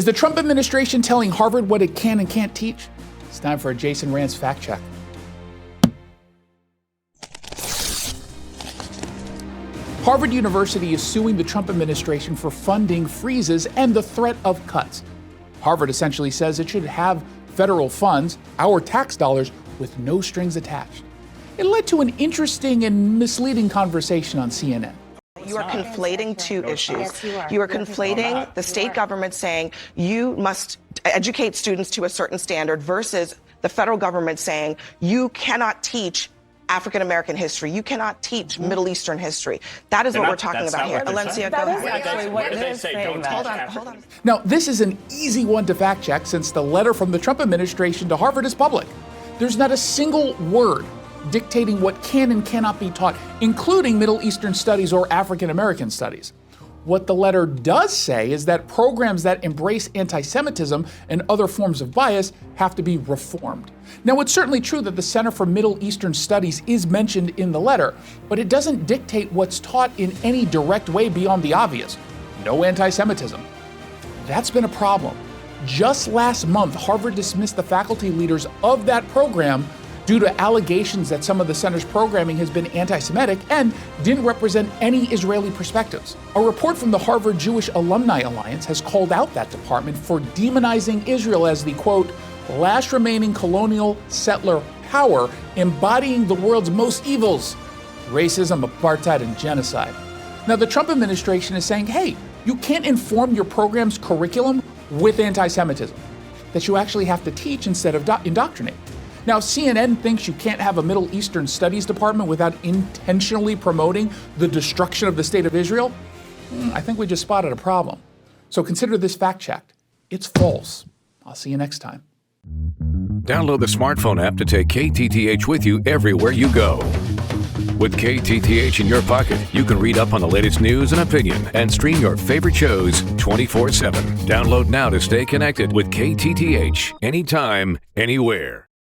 Is the Trump administration telling Harvard what it can and can't teach? It's time for a Jason Rantz fact check. Harvard University is suing the Trump administration for funding freezes and the threat of cuts. Harvard essentially says it should have federal funds, our tax dollars, with no strings attached. It led to an interesting and misleading conversation on CNN. You are conflating two issues. Yes, you are conflating the state government saying you must educate students to a certain standard versus the federal government saying you cannot teach African American history. You cannot teach Middle Eastern history. That is what we're talking about here. Alencia, go ahead. What did they say? Hold on. Now, this is an easy one to fact check since the letter from the Trump administration to Harvard is public. There's not a single word dictating what can and cannot be taught, including Middle Eastern studies or African American studies. What the letter does say is that programs that embrace anti-Semitism and other forms of bias have to be reformed. Now, it's certainly true that the Center for Middle Eastern Studies is mentioned in the letter, but it doesn't dictate what's taught in any direct way beyond the obvious. No anti-Semitism. That's been a problem. Just last month, Harvard dismissed the faculty leaders of that program due to allegations that some of the center's programming has been anti-Semitic and didn't represent any Israeli perspectives. A report from the Harvard Jewish Alumni Alliance has called out that department for demonizing Israel as the, quote, last remaining colonial settler power embodying the world's most evils, racism, apartheid, and genocide. Now, the Trump administration is saying, hey, you can't inform your program's curriculum with anti-Semitism, that you actually have to teach instead of indoctrinate. Now, CNN thinks you can't have a Middle Eastern Studies department without intentionally promoting the destruction of the state of Israel. I think we just spotted a problem. So consider this fact checked. It's false. I'll see you next time. Download the smartphone app to take KTTH with you everywhere you go. With KTTH in your pocket, you can read up on the latest news and opinion and stream your favorite shows 24/7. Download now to stay connected with KTTH anytime, anywhere.